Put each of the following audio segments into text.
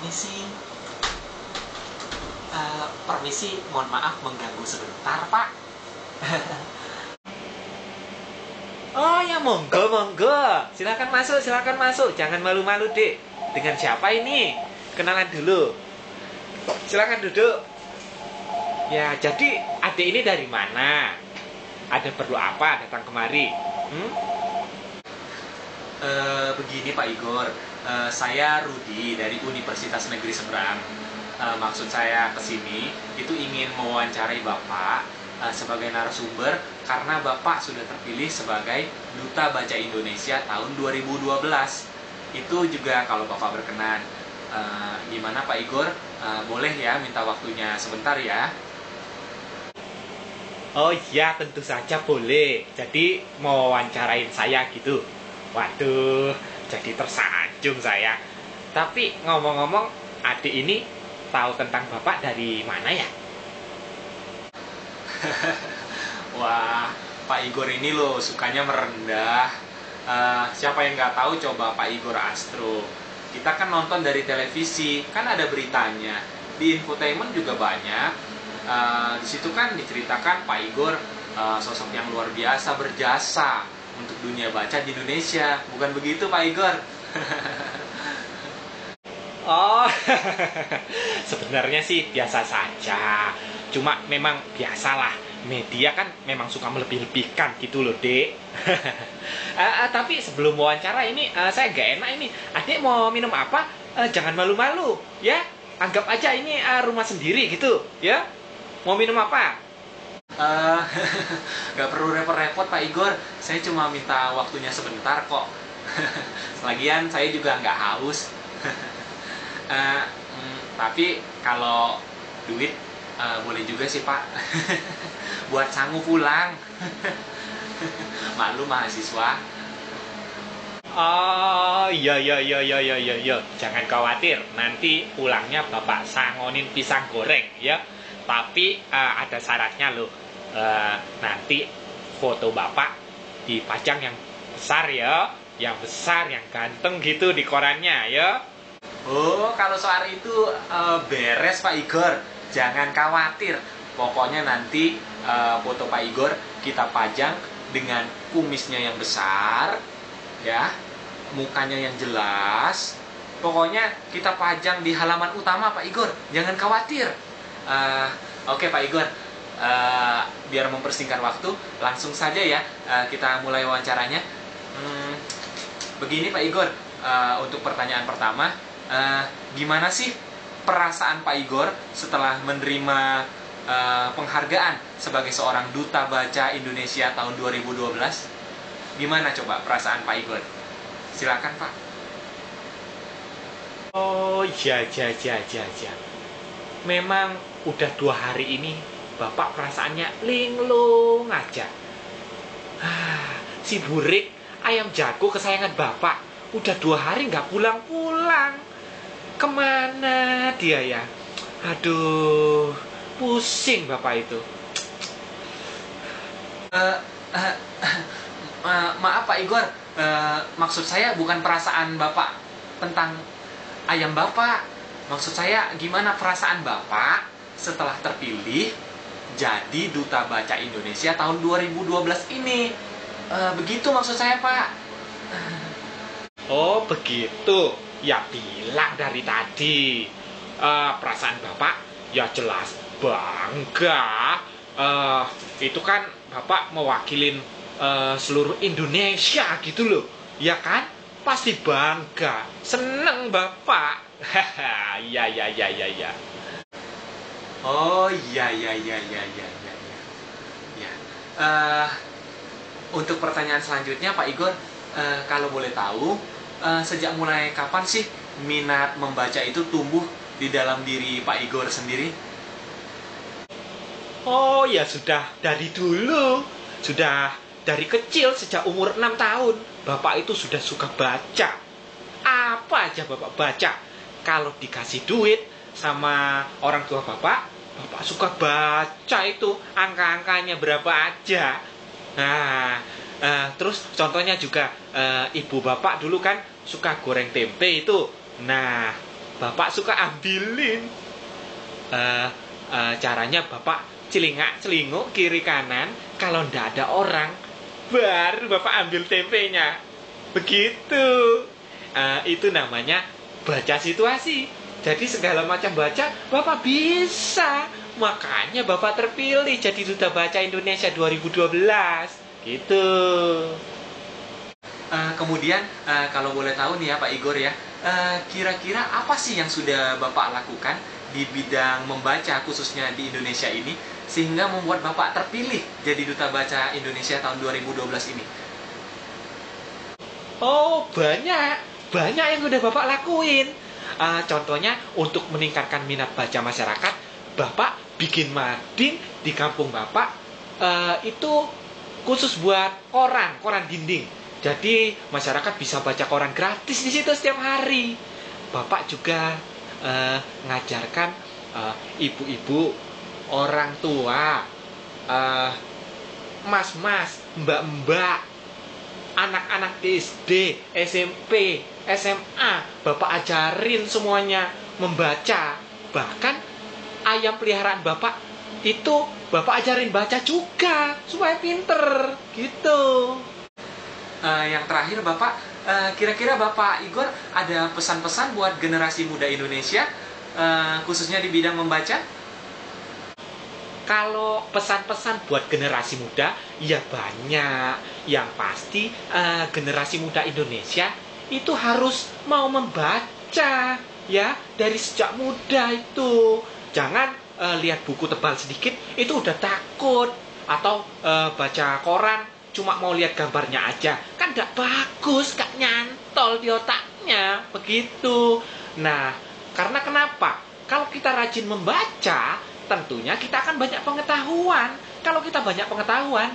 Permisi, permisi, mohon maaf mengganggu sebentar, Pak. Oh ya, monggo, monggo. Silakan masuk, silakan masuk. Jangan malu-malu, Dek. Dengan siapa ini? Kenalan dulu. Silakan duduk. Ya, jadi adik ini dari mana? Ada perlu apa datang kemari? Begini Pak Igor, saya Rudi dari Universitas Negeri Seberang. Maksud saya kesini itu ingin mewawancarai Bapak sebagai narasumber karena Bapak sudah terpilih sebagai Duta Baca Indonesia tahun 2012. Itu juga kalau Bapak berkenan. Gimana Pak Igor? Boleh ya minta waktunya sebentar ya? Oh iya, tentu saja boleh. Jadi mau wawancarain saya gitu. Waduh, jadi tersanjung saya. Tapi ngomong-ngomong, adik ini tahu tentang Bapak dari mana ya? Wah, Pak Igor ini loh sukanya merendah. Siapa yang nggak tahu coba Pak Igor Astro. Kita kan nonton dari televisi, kan ada beritanya. Di infotainment juga banyak. Di situ kan diceritakan Pak Igor sosok yang luar biasa berjasa untuk dunia baca di Indonesia. Bukan begitu Pak Igor? Oh, sebenarnya sih biasa saja. Cuma memang biasalah. Media kan memang suka melebih-lebihkan gitu loh, Dek. Tapi sebelum wawancara ini, saya nggak enak ini. Adik mau minum apa? Jangan malu-malu, ya. Anggap aja ini rumah sendiri gitu, ya. Mau minum apa? Nggak perlu repot-repot Pak Igor. Saya cuma minta waktunya sebentar kok. Lagian saya juga nggak haus. Tapi kalau duit boleh juga sih Pak. Buat sangu pulang. Maklum mahasiswa. Oh, iya. Jangan khawatir, nanti pulangnya Bapak sangonin pisang goreng, ya. Tapi ada syaratnya loh. Nanti foto Bapak dipajang yang besar ya. Yang besar, yang ganteng gitu di korannya, ya. Oh, kalau soal itu beres Pak Igor. Jangan khawatir. Pokoknya nanti foto Pak Igor kita pajang dengan kumisnya yang besar, ya, mukanya yang jelas. Pokoknya kita pajang di halaman utama Pak Igor. Jangan khawatir. Oke Pak Igor, biar mempersingkat waktu, langsung saja ya kita mulai wawancaranya. Begini Pak Igor, untuk pertanyaan pertama, gimana sih perasaan Pak Igor setelah menerima penghargaan sebagai seorang Duta Baca Indonesia tahun 2012? Gimana coba perasaan Pak Igor? Silakan Pak. Oh, iya. Memang udah 2 hari ini Bapak perasaannya linglung aja. Si Burik, ayam jago kesayangan Bapak, udah 2 hari nggak pulang-pulang. Kemana dia ya? Aduh, pusing Bapak itu. Maaf Pak Igor, maksud saya bukan perasaan Bapak tentang ayam Bapak. Maksud saya gimana perasaan Bapak setelah terpilih jadi Duta Baca Indonesia tahun 2012 ini. Begitu maksud saya Pak. Oh begitu, ya bilang dari tadi. Perasaan Bapak ya jelas bangga. Itu kan Bapak mewakilin seluruh Indonesia gitu loh, ya kan? Pasti bangga, seneng Bapak. Ya. Oh iya. Ya. Untuk pertanyaan selanjutnya Pak Igor, kalau boleh tahu, sejak mulai kapan sih minat membaca itu tumbuh di dalam diri Pak Igor sendiri? Oh ya sudah dari dulu, sudah dari kecil sejak umur 6 tahun Bapak itu sudah suka baca. Apa aja Bapak baca. Kalau dikasih duit sama orang tua Bapak suka baca itu angka-angkanya berapa aja. Nah, terus contohnya juga ibu Bapak dulu kan suka goreng tempe itu. Nah, Bapak suka ambilin. Caranya Bapak celingak-celinguk kiri kanan. Kalau ndak ada orang, baru Bapak ambil tempenya. Begitu. Itu namanya baca situasi. Jadi segala macam baca Bapak bisa. Makanya Bapak terpilih jadi Duta Baca Indonesia 2012. Gitu. Kemudian kalau boleh tahu nih ya Pak Igor ya, kira-kira apa sih yang sudah Bapak lakukan di bidang membaca khususnya di Indonesia ini sehingga membuat Bapak terpilih jadi Duta Baca Indonesia tahun 2012 ini? Oh, banyak yang udah Bapak lakuin. Contohnya untuk meningkatkan minat baca masyarakat, Bapak bikin mading di kampung Bapak, itu khusus buat koran dinding. Jadi masyarakat bisa baca koran gratis di situ setiap hari. Bapak juga ngajarkan ibu-ibu, orang tua, mas-mas, mbak-mbak, anak-anak SD, SMP, SMA, Bapak ajarin semuanya membaca. Bahkan ayam peliharaan Bapak itu Bapak ajarin baca juga supaya pinter gitu. Yang terakhir Bapak, kira-kira Bapak Igor ada pesan-pesan buat generasi muda Indonesia khususnya di bidang membaca? Kalau pesan-pesan buat generasi muda, ya banyak. Yang pasti generasi muda Indonesia itu harus mau membaca, ya, dari sejak muda itu. Jangan lihat buku tebal sedikit itu udah takut, atau baca koran cuma mau lihat gambarnya aja, kan gak bagus, gak nyantol di otaknya, begitu. Nah, karena kenapa? Kalau kita rajin membaca, tentunya kita akan banyak pengetahuan. Kalau kita banyak pengetahuan,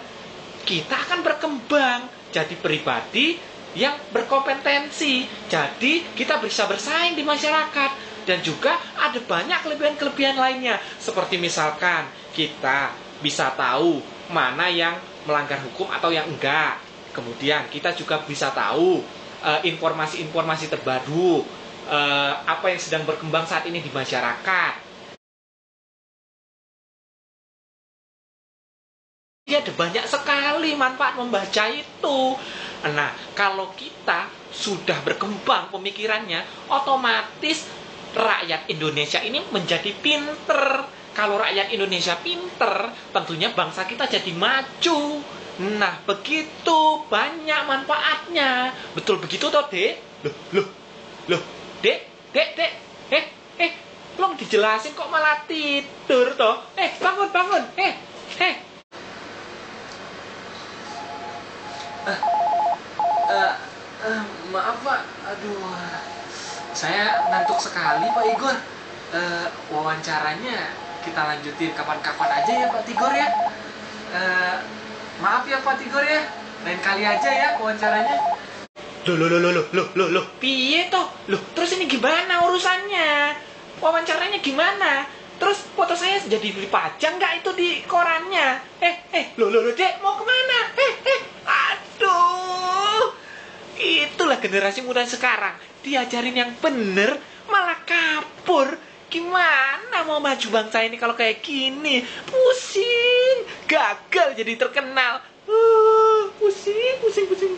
kita akan berkembang jadi pribadi yang berkompetensi. Jadi kita bisa bersaing di masyarakat. Dan juga ada banyak kelebihan-kelebihan lainnya. Seperti misalkan kita bisa tahu mana yang melanggar hukum atau yang enggak. Kemudian kita juga bisa tahu informasi-informasi terbaru, apa yang sedang berkembang saat ini di masyarakat. Ya, ada banyak sekali manfaat membaca itu. Nah, kalau kita sudah berkembang pemikirannya, otomatis rakyat Indonesia ini menjadi pinter. Kalau rakyat Indonesia pinter, tentunya bangsa kita jadi maju. Nah, begitu banyak manfaatnya. Betul begitu toh, Dek? Loh, Dek, belum dijelasin kok malah tidur toh? Bangun, Maaf Pak, aduh, saya ngantuk sekali Pak Igor. Wawancaranya kita lanjutin kapan-kapan aja ya Pak Tigor ya. Maaf ya Pak Tigor ya, lain kali aja ya wawancaranya. Loh, piye toh? Loh, terus ini gimana urusannya? Wawancaranya gimana? Terus foto saya jadi dipajang nggak itu di korannya? Loh, Dek, mau kemana? Aduh, itulah generasi muda sekarang. Diajarin yang bener, malah kabur. Gimana mau maju bangsa ini kalau kayak gini? Pusing, gagal jadi terkenal. Pusing.